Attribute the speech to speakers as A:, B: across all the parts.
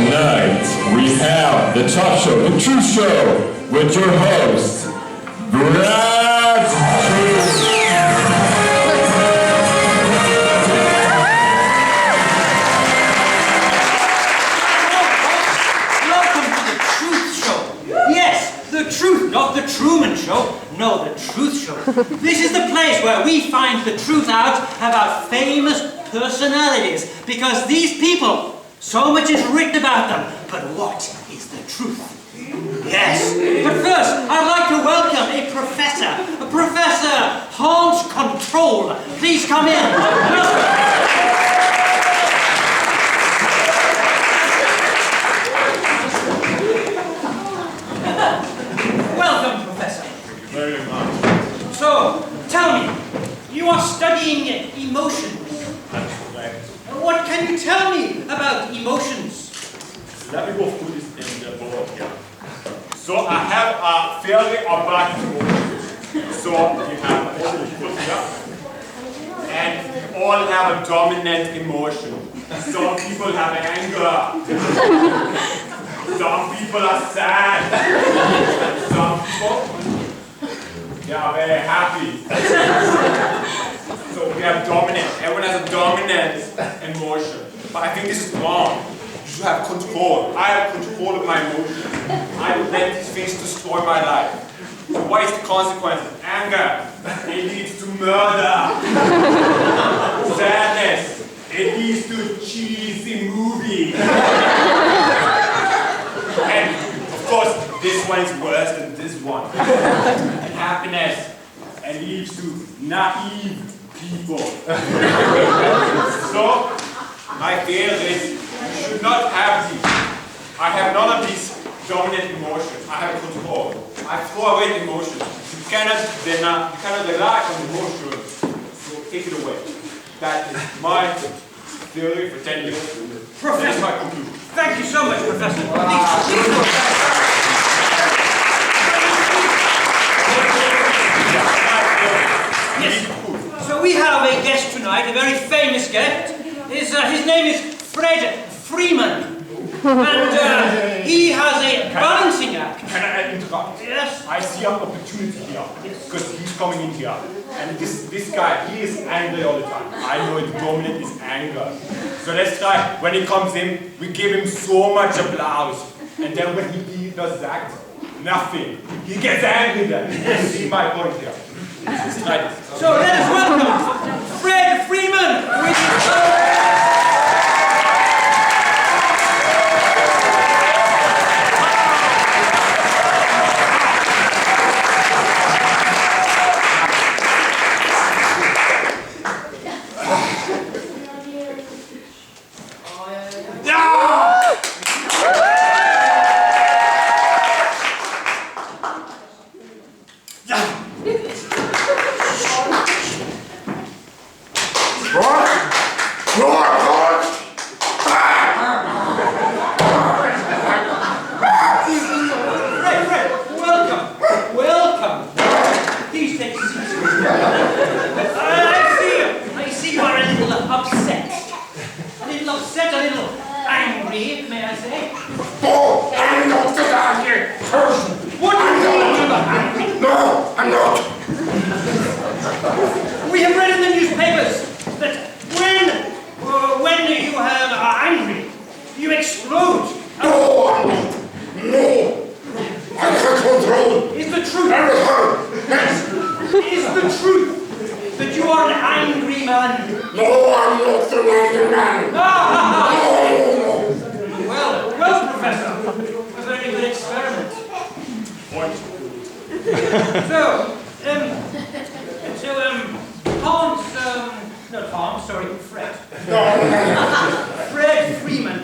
A: Tonight we have the top show, the truth show, with your host, Brad Truth.
B: Welcome to the Truth Show. Yes, the truth, not the Truman Show. No, the Truth Show. This is the place where we find the truth out about famous personalities, because these people, so much is written about them, but what is the truth? Yes, but first, I'd like to welcome a Professor Hans Control. Please come in. Welcome, Professor.
A: Thank you very much.
B: So, tell me, you are studying emotions.
A: That's correct.
B: What can you tell me about emotions?
A: Let me go through this in the board here. So I have a fairly abstract emotion. So you have all the people here. And you all have a dominant emotion. Some people have anger. Some people are sad. Some people, they are very happy. So we have dominant. Everyone has a dominant emotion. But I think this is wrong. You should have control. I have control of my emotions. I don't let these things destroy my life. So what is the consequence? Anger. It leads to murder. Sadness. It leads to cheesy movies. And of course, this one is worse than this one. And happiness. It leads to naive people. So, my fear is you should not have these. I have none of these dominant emotions. I have control. I throw away the emotions. You cannot rely on emotions. So take it away. That is my theory for 10 years.
B: Professor,
A: that's my conclusion.
B: thank you so much, Professor. Yes. So we have a guest tonight, a very famous guest. His name is Fred Freeman. And he has a balancing act.
A: Can I interrupt?
B: Yes.
A: I see an opportunity here. Because he's coming in here. And this guy, he is angry all the time. I know the dominant is anger. So let's try, when he comes in, we give him so much applause. And then when he does that, nothing. He gets angry then. You see my point here. Let's try this.
B: So let us welcome Fred Freeman with Fred Freeman.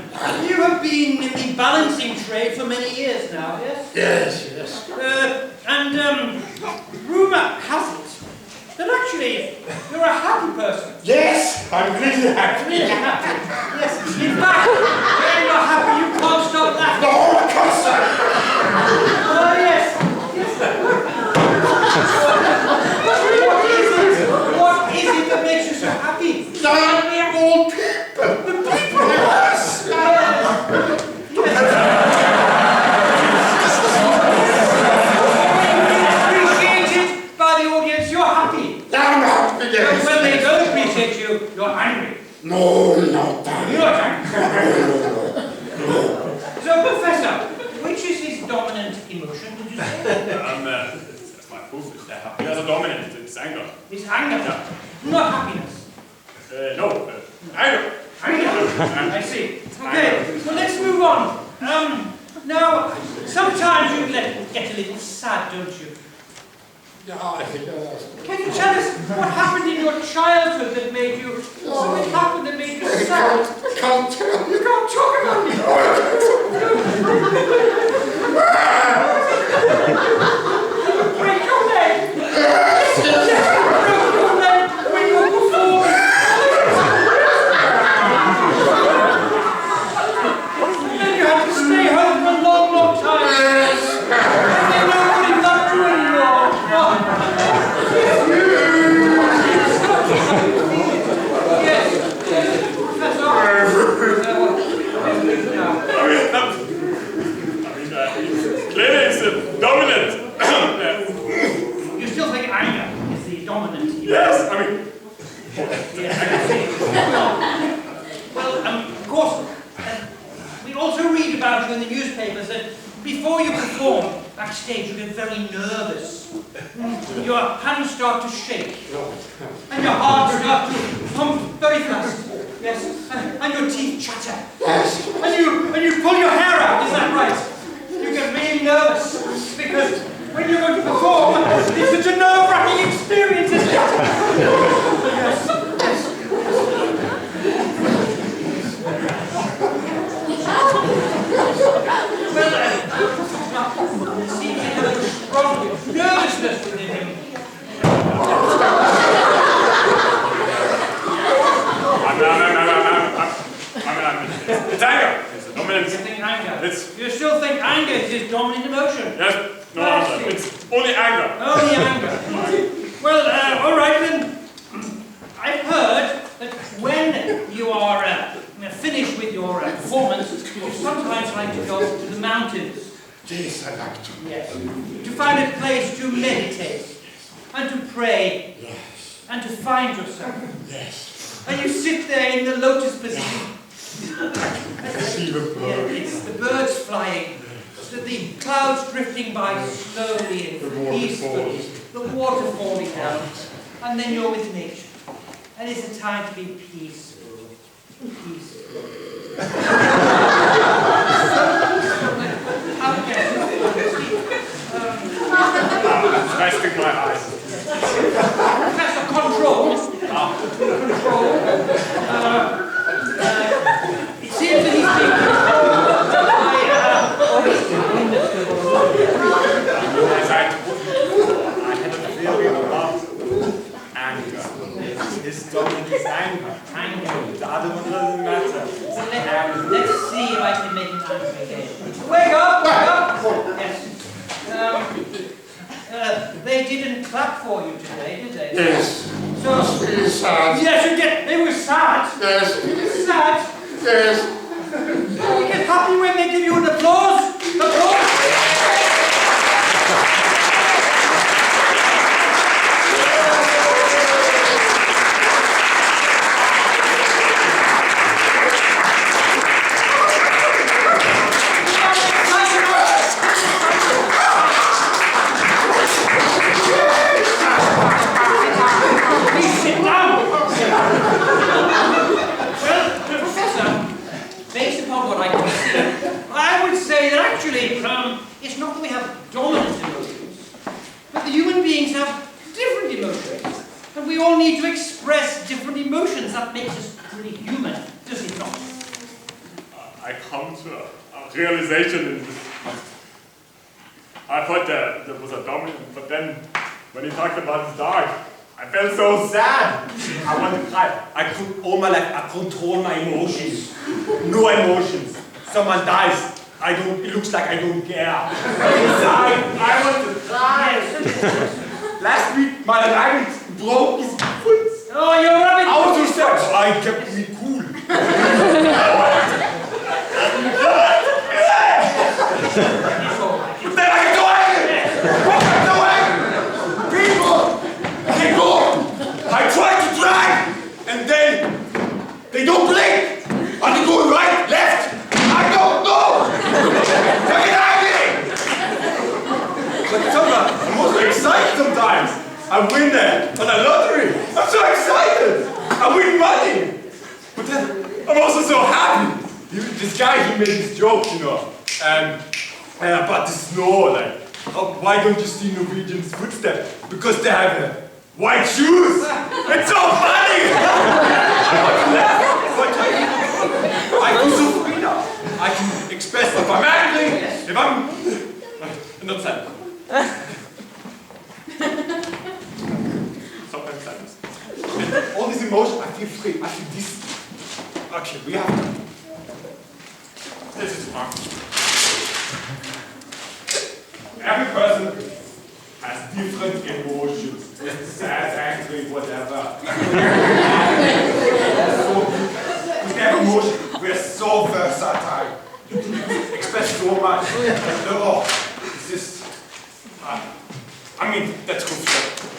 B: You have been in the balancing trade for many years now, yes?
C: Yes.
B: And rumor has it that actually you're a happy person.
C: Yes, I'm really happy.
B: Really happy. Yes. In fact, when you're happy, you can't stop laughing.
C: No, I can't stop.
B: Oh, yes. What is it that makes you so happy?
C: The old people.
B: The people.
C: Yes.
B: You're not angry. So, Professor, which is his dominant emotion, did you say?
A: That's my proof. He has a dominant. It's anger.
B: It's anger.
A: Yeah.
B: Not happiness.
A: No. Anger.
B: Anger. I see. Okay, well let's move on. Now, sometimes you get a little sad, don't you? Can you tell us what happened in your childhood that made you, something happened that made you sad?
C: I can't tell.
B: You can't talk about it. Break your leg. Break your leg when you're performing. And then you had to stay home for a long, long time. And then nobody loved you anymore. Yes,
A: Clearly it's dominant.
B: you still think anger is the dominant?
A: Yes, I mean...
B: Well, of course, we also read about you in the newspapers that before you perform backstage you get very nervous. Your hands start to shake. And your heart starts to pump very fast. Yes. And your teeth chatter.
C: Yes.
B: And you pull your hair out, is that right? You get really nervous because when you're going to perform, it's such a nerve-wracking experience, isn't it? Yes. Yes. Well, it seems to have a strong nervousness within him.
A: It's anger. It's a dominant.
B: You think anger? You still think anger is his dominant emotion?
A: Yes. No, it's only anger.
B: Only anger. Well, all right then. I've heard that when you are finished with your performance, you sometimes like to go to the mountains.
C: Yes, I like to.
B: Yes. To find a place to meditate and to pray.
C: Yes.
B: And to find yourself.
C: Yes.
B: And you sit there in the lotus position.
C: I can see the bird.
B: It's the birds flying, the clouds drifting by slowly and peacefully, the water falling down, and then you're with nature. And it's a time to be peaceful. Peaceful.
A: Resting my eyes.
B: Professor, control. Control. It seems that he's being controlled by
A: As I had a theory about anger. His dominant is anger.
B: anger.
A: The other one doesn't matter.
B: Let's see if I can make him angry again. Wake up! Wake up! Yes. They didn't clap for you today, did they?
C: Yes.
B: So,
C: It's really sad.
B: yes, you get. They were sad.
C: Yes.
B: Sad.
C: Yes.
B: You get happy when they give you an applause. Applause. Please sit down. Well, Professor, based upon what I can see, I would say that actually it's not that we have dominant emotions, but the human beings have different emotions. And we all need to express different emotions. That makes us really human, does it not?
A: I come to a realization in this. I thought there was a dominant, but then when he talked about his dog, I felt so sad. I wanted to cry. I could all my life I control my emotions. No emotions. Someone dies. It looks like I don't care. Inside, I want to cry. Last week my rabbit broke his foot.
B: Oh, you're rabbit!
A: I was so sad. I kept me cool.
B: It's all right.
A: But then I get so angry. I get so angry. People, I try to drag, and then they don't blink. I This guy, he made this joke, you know, about the snow, like, why don't you see Norwegians' footsteps? Because they have white shoes! It's so funny! I feel so free now. I can express if I'm angry, if I'm not sad. Sometimes sadness. And all this emotion, I feel free. I feel this. Okay, we have to. This is fun. Every person has different emotions. Sad, angry, whatever. We have emotion. We are so versatile. Express so much. Oh, this is. I mean, that's good.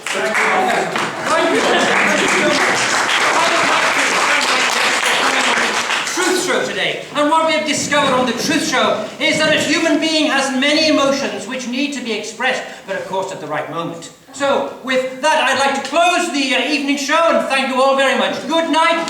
A: Thank you.
B: Truth Show today, and what we have discovered on the Truth Show is that a human being has many emotions which need to be expressed, but of course at the right moment. So, with that, I'd like to close the evening show and thank you all very much. Good night.